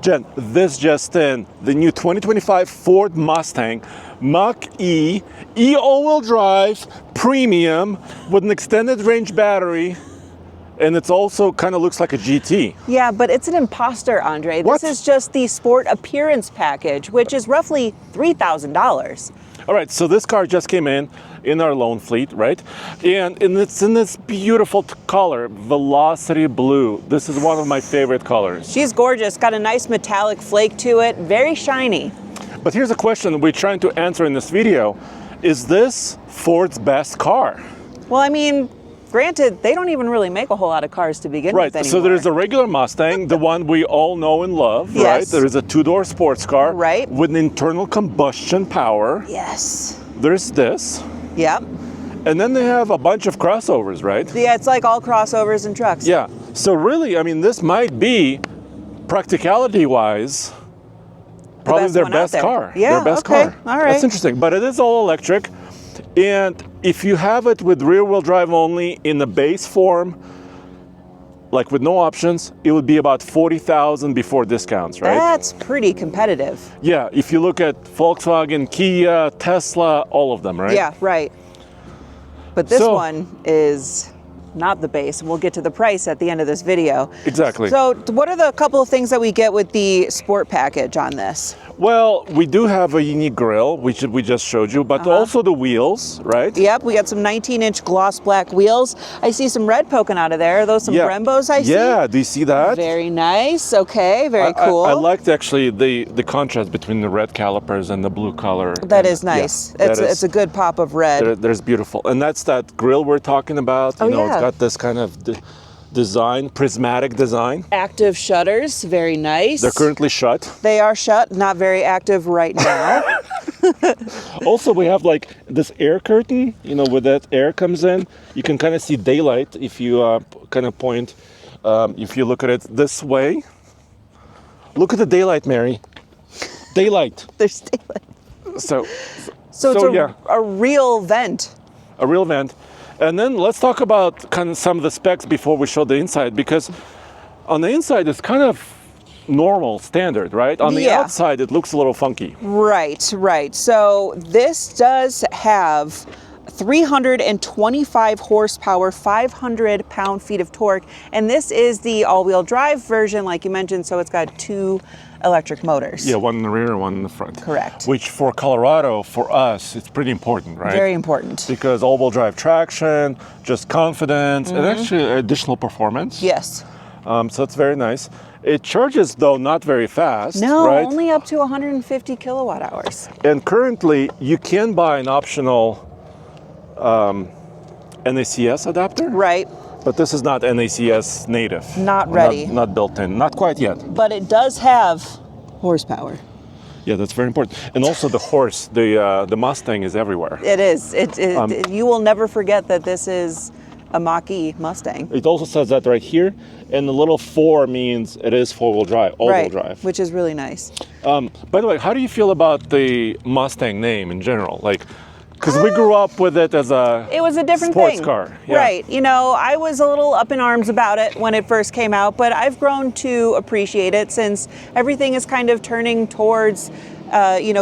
Jen, this just in, the new 2025 Ford Mustang Mach-E all-wheel drive Premium with an extended range battery, and it's also kind of looks like a GT. Yeah, but it's an imposter, Andre. What? This is just the Sport Appearance Package, which is roughly $3,000. All right, so this car just came in our loan fleet, right? And it's in this beautiful color, Velocity Blue. This is one of my favorite colors. She's gorgeous, got a nice metallic flake to it, very shiny. But here's a question we're trying to answer in this video. Is this Ford's best car? Well, I mean, granted, they don't even really make a whole lot of cars to begin with anymore. So there's a regular Mustang, the one we all know and love, Yes. right? There is a two-door sports car, Right. with an internal combustion power. Yes. There's this. Yep. And then they have a bunch of crossovers, right? Yeah, it's like all crossovers and trucks. Yeah. So really, I mean, this might be, practicality-wise, probably best their one out best there. car. Yeah, their best okay, car. all right. That's interesting. But it is all electric. And if you have it with rear-wheel drive only in the base form, like with no options, it would be about $40,000 before discounts, right? That's pretty competitive. Yeah, if you look at Volkswagen, Kia, Tesla, all of them, right? Yeah, right. But this So- one is not the base. We'll get to the price at the end of this video. Exactly. So what are the couple of things that we get with the sport package on this? Well, we do have a unique grille, which we just showed you, but also the wheels, right? Yep, we got some 19-inch gloss black wheels. I see some red poking out of there. Are those some Brembos I see? Yeah, do you see that? Very nice. Okay, very cool. I liked actually the contrast between the red calipers and the blue color. That is nice. Yeah, It's a good pop of red. There's beautiful. And that's that grille we're talking about. Oh, You know, yeah. It's got this kind of design, prismatic design. Active shutters, very nice. They're currently shut. They are shut, not very active right now. Also, we have like this air curtain, you know, where that air comes in. You can kind of see daylight if you kind of point, if you look at it this way. Look at the daylight, Mary. Daylight. There's daylight. So it's a real vent. A real vent. And then let's talk about kind of some of the specs before we show the inside, because on the inside it's kind of normal, standard, right? On the Yeah. outside it looks a little funky. Right. So this does have 325 horsepower, 500 pound-feet of torque, and this is the all-wheel drive version, like you mentioned, so it's got two electric motors. Yeah, one in the rear and one in the front. Correct. Which for Colorado, for us, it's pretty important, right? Very important. Because all-wheel drive traction, just confidence, and actually additional performance. Yes. So it's very nice. It charges, though, not very fast, No, right? only up to 150 kilowatt hours. And currently, you can buy an optional NACS adapter. Right. But this is not NACS native. Not ready. Not built in. Not quite yet. But it does have horsepower. Yeah, that's very important. And also the horse, the Mustang is everywhere. It is. You will never forget that this is a Mach-E Mustang. It also says that right here, and the little 4 means it is four-wheel drive, all-wheel drive. Which is really nice. By the way, how do you feel about the Mustang name in general? Like, because we grew up with it as It was a different sports thing. car. Yeah. Right. You know, I was a little up in arms about it when it first came out, but I've grown to appreciate it since everything is kind of turning towards,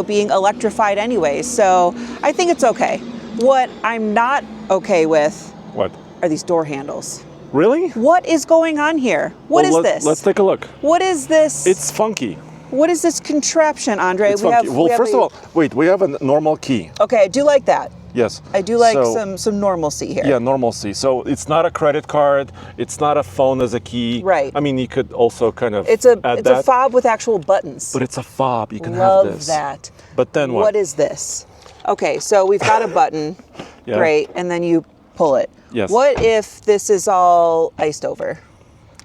being electrified anyway. So I think it's okay. What I'm not okay with What? are these door handles. Really? What is going on here? What is this? Let's take a look. What is this? It's funky. What is this contraption, Andre? It's funky. First of all, wait, we have a normal key. Okay, I do like that. Yes. I do like So- some normalcy here. Yeah, normalcy. So it's not a credit card. It's not a phone as a key. Right. I mean, you could also kind of It's add a fob with actual buttons. But it's a fob. You can Love have this. that. But then what? What is this? Okay, so we've got a button. Yeah. Great, and then you pull it. Yes. What if this is all iced over?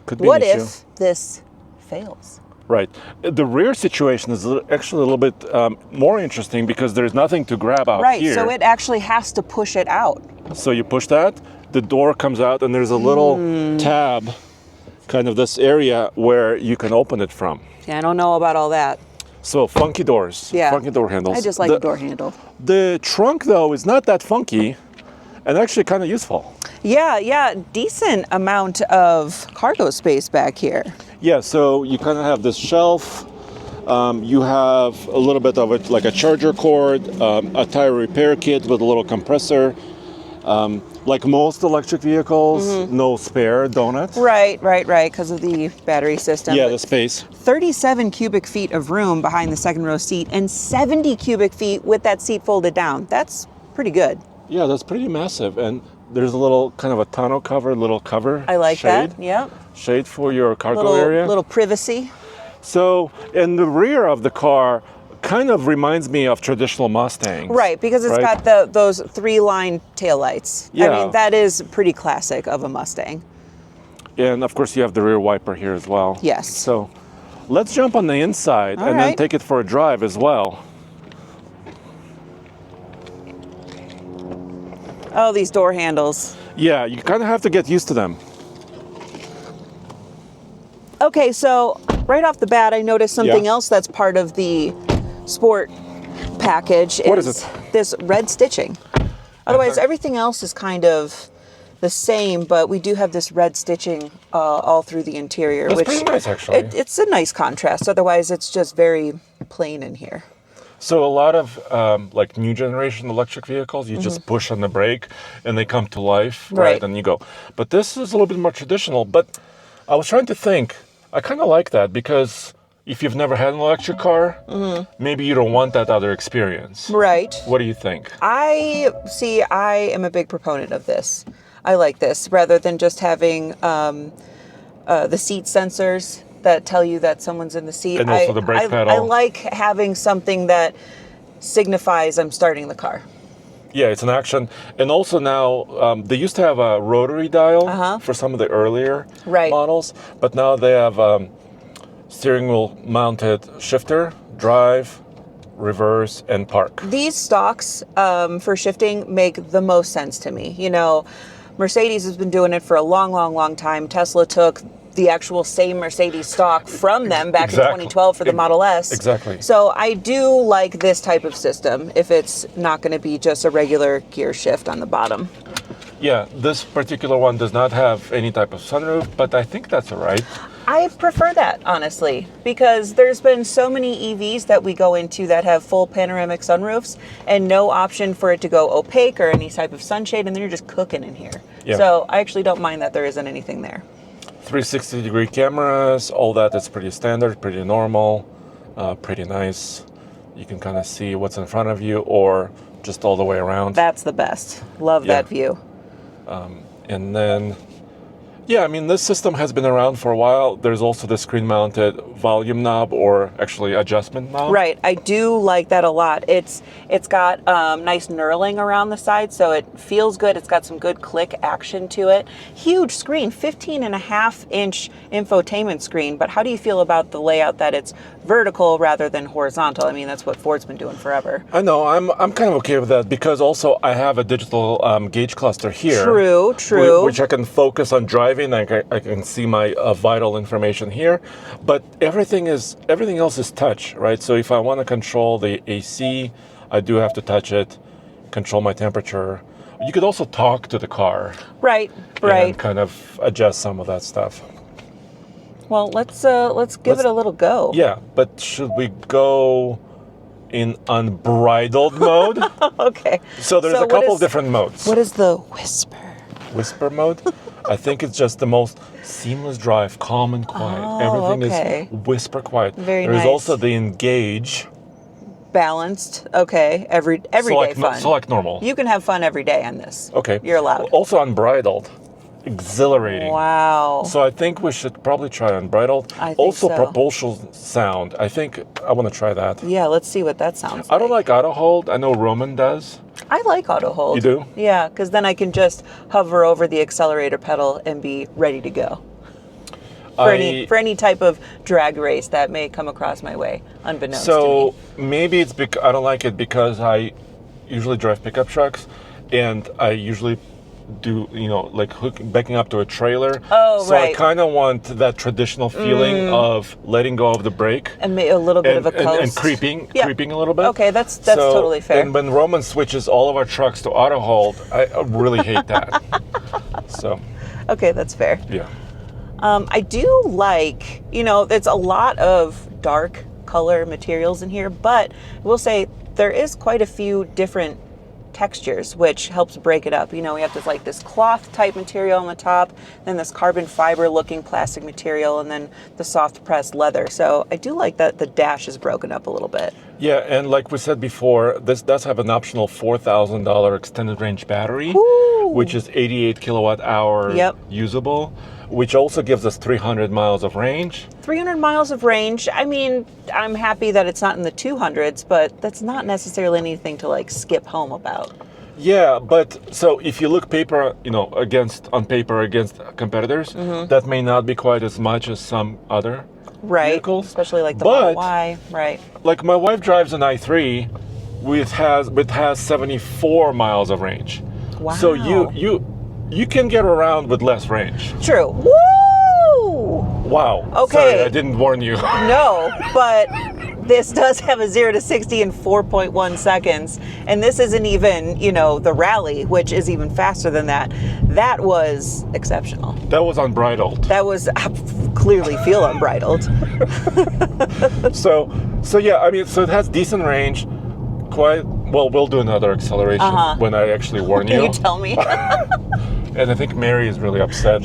Could be What an issue. if this fails? Right. The rear situation is actually a little bit more interesting because there's nothing to grab out Right, here. so it actually has to push it out. So you push that, the door comes out, and there's a little tab, kind of this area where you can open it from. Yeah, I don't know about all that. So funky doors, Yeah. funky door handles. I just like the door handle. The trunk, though, is not that funky. and actually kind of useful. Yeah, decent amount of cargo space back here. Yeah, so you kind of have this shelf. You have a little bit of it, like a charger cord, a tire repair kit with a little compressor. Like most electric vehicles, no spare donut. Right, because of the battery system. Yeah, But the space. 37 cubic feet of room behind the second row seat and 70 cubic feet with that seat folded down. That's pretty good. Yeah, that's pretty massive. And there's a little kind of a tonneau cover, little cover. I like shade, that. Yep. Shade for your cargo area. Little privacy. So, in the rear of the car, kind of reminds me of traditional Mustangs. Right, because it's right? got those 3-line taillights. Yeah. I mean, that is pretty classic of a Mustang. And of course, you have the rear wiper here as well. Yes. So, let's jump on the inside and then take it for a drive as well. Oh, these door handles. Yeah, you kind of have to get used to them. Okay, so right off the bat, I noticed something else that's part of the sport package. What is it? This red stitching. Otherwise, everything else is kind of the same, but we do have this red stitching all through the interior. That's which pretty nice, actually. It's a nice contrast. Otherwise, it's just very plain in here. So a lot of like new generation electric vehicles, you just push on the brake and they come to life, right? And you go. But this is a little bit more traditional. But I was trying to think, I kind of like that because if you've never had an electric car, maybe you don't want that other experience. Right. What do you think? I am a big proponent of this. I like this rather than just having the seat sensors that tell you that someone's in the seat. And also the brake pedal. I like having something that signifies I'm starting the car. Yeah, it's an action. And also now, they used to have a rotary dial for some of the earlier models, but now they have steering wheel mounted shifter, drive, reverse, and park. These stocks for shifting make the most sense to me. You know, Mercedes has been doing it for a long time. Tesla took the actual same Mercedes stock from them back in 2012 for the Model S. Exactly. So I do like this type of system if it's not going to be just a regular gear shift on the bottom. Yeah, this particular one does not have any type of sunroof, but I think that's all right. I prefer that, honestly, because there's been so many EVs that we go into that have full panoramic sunroofs and no option for it to go opaque or any type of sunshade, and then you're just cooking in here. Yeah. So I actually don't mind that there isn't anything there. 360-degree cameras, all that is pretty standard, pretty normal, pretty nice. You can kind of see what's in front of you or just all the way around. That's the best. Love that view. And then, yeah, I mean, this system has been around for a while. There's also the screen-mounted volume knob or actually adjustment knob. Right. I do like that a lot. It's got nice knurling around the side, so it feels good. It's got some good click action to it. Huge screen, 15.5-inch infotainment screen. But how do you feel about the layout that it's vertical rather than horizontal? I mean, that's what Ford's been doing forever. I know. I'm kind of okay with that because also I have a digital gauge cluster here. True. Which I can focus on driving. I can see my vital information here, but everything else is touch, right? So if I want to control the AC, I do have to touch it, control my temperature. You could also talk to the car, right, and kind of adjust some of that stuff. Well, let's give it a little go. Yeah, but should we go in unbridled mode? Okay. So there's a couple of different modes. What is the whisper mode? I think it's just the most seamless drive, calm and quiet. Everything is whisper quiet. Very There's nice. also the engage. Balanced. Okay. Every day fun. So like normal. You can have fun every day on this. Okay. You're allowed. Also unbridled. Exhilarating. Wow. So I think we should probably try unbridled. I think also so. propulsion sound. I think I want to try that. Yeah, let's see what that sounds like. I don't like auto hold. I know Roman does. I like auto hold. You do? Yeah, because then I can just hover over the accelerator pedal and be ready to go. For any type of drag race that may come across my way, unbeknownst to me. So maybe it's I don't like it because I usually drive pickup trucks, and I usually do, like backing up to a trailer. Oh, so right. I kind of want that traditional feeling of letting go of the brake. And a little bit of a coast. And creeping a little bit. Okay, that's totally fair. And when Roman switches all of our trucks to auto hold, I really hate that. So. Okay, that's fair. Yeah. I do like, it's a lot of dark color materials in here, but I will say there is quite a few different textures, which helps break it up. We have this cloth type material on the top, then this carbon fiber looking plastic material, and then the soft pressed leather. So I do like that the dash is broken up a little bit. Yeah, and like we said before, this does have an optional $4,000 extended range battery, which is 88 kilowatt hour usable, which also gives us 300 miles of range. 300 miles of range. I mean, I'm happy that it's not in the 200s, but that's not necessarily anything to skip home about. Yeah, but so if you look on paper against competitors, that may not be quite as much as some other vehicles. Especially like the Model Y, right? Like my wife drives an i3, which has 74 miles of range. Wow. So you can get around with less range. True. Woo! Wow. Okay. Sorry, I didn't warn you. No, but this does have a 0 to 60 in 4.1 seconds. And this isn't even, the rally, which is even faster than that. That was exceptional. That was unbridled. That was clearly feel unbridled. So yeah, I mean, so it has decent range. We'll do another acceleration when I actually warn you. You tell me. And I think Mary is really upset,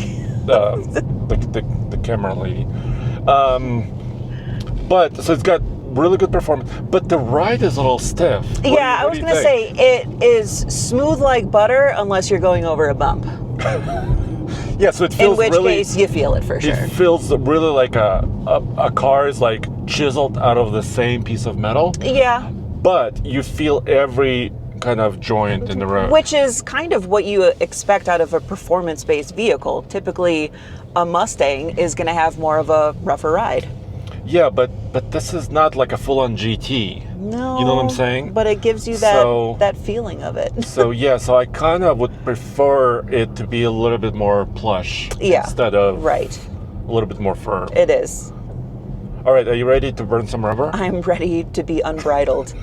the camera lady. But so it's got really good performance, but the ride is a little stiff. I was going to say it is smooth like butter unless you're going over a bump. Yeah, so it feels in which really, case you feel it for sure. It feels really like a car is chiseled out of the same piece of metal. Yeah. But you feel every kind of joint in the road. Which is kind of what you expect out of a performance-based vehicle. Typically, a Mustang is going to have more of a rougher ride. Yeah, but this is not like a full-on GT. No. You know what I'm saying? But it gives you that feeling of it. So I kind of would prefer it to be a little bit more plush instead of a little bit more firm. It is. All right, are you ready to burn some rubber? I'm ready to be unbridled.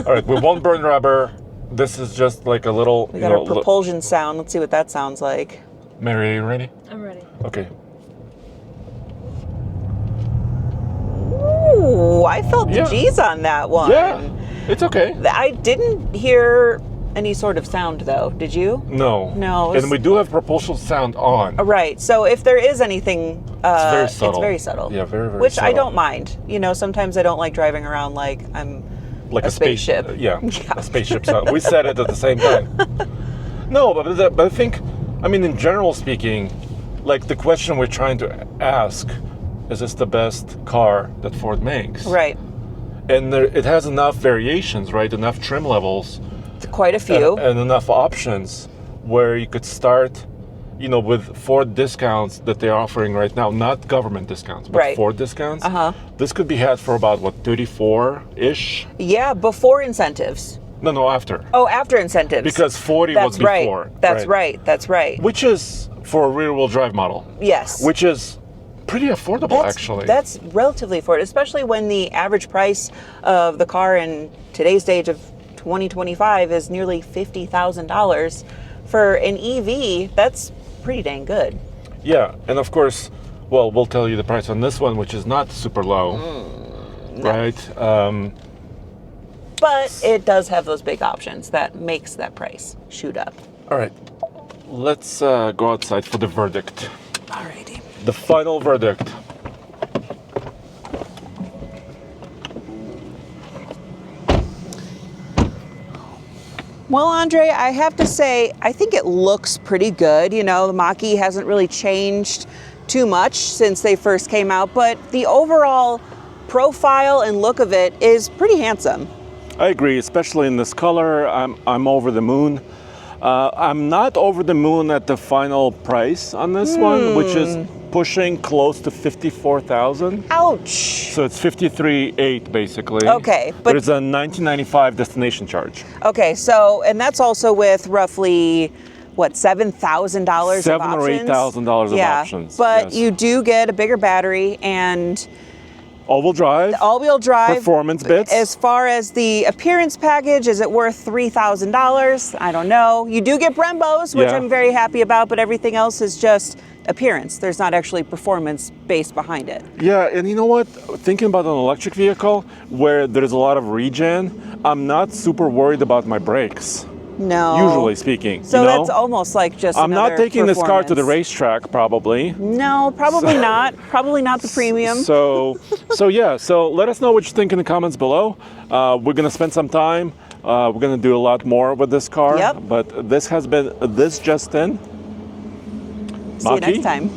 All right, we won't burn rubber. This is just like a little... We got our propulsion sound. Let's see what that sounds like. Mary, are you ready? I'm ready. Okay. Ooh, I felt the G's on that one. Yeah, it's okay. I didn't hear any sort of sound, though. Did you? No. No. And we do have propulsion sound on. Right. So if there is anything... it's very subtle. It's very subtle. Yeah, very, very Which subtle. I don't mind. Sometimes I don't like driving around like I'm like a spaceship. A spaceship sound. We said it at the same time. No, but I think, in general speaking, the question we're trying to ask, is this the best car that Ford makes? Right. And it has enough variations, right? Enough trim levels. Quite a few. And enough options where you could start, with Ford discounts that they're offering right now, not government discounts, but Ford discounts. This could be had for about, 34-ish? Yeah, before incentives. No, after. Oh, after incentives. Because 40 was before. That's right. Which is for a rear-wheel drive model. Yes. Which is pretty affordable, actually. That's relatively affordable, especially when the average price of the car in today's stage of 2025 is nearly $50,000. For an EV, that's pretty dang good. Yeah, and of course, we'll tell you the price on this one, which is not super low, right? But it does have those big options that makes that price shoot up. All right, let's go outside for the verdict. Alrighty. The final verdict. Well, Andre, I have to say, I think it looks pretty good. The Mach-E hasn't really changed too much since they first came out, but the overall profile and look of it is pretty handsome. I agree, especially in this color. I'm over the moon. I'm not over the moon at the final price on this one, which is pushing close to $54,000. Ouch. So it's $53,800 basically. Okay, but there's a $1995 destination charge. Okay, so and that's also with roughly what, $7,000 of $7,000 or options? $8,000 of yeah, options. but yes. you do get a bigger battery and all-wheel drive. all-wheel drive. Performance bits. As far as the appearance package, is it worth $3,000? I don't know. You do get Brembos, which Yeah. I'm very happy about, but everything else is just appearance. There's not actually performance based behind it. Yeah, and you know what? Thinking about an electric vehicle where there's a lot of regen, I'm not super worried about my brakes. No. Usually speaking. So you know? that's almost like just I'm not another taking this car to the performance. racetrack, probably. No, probably not. Probably not the premium. So let us know what you think in the comments below. We're gonna spend some time. We're gonna do a lot more with this car. Yep. But this has been this Justin. See you next time.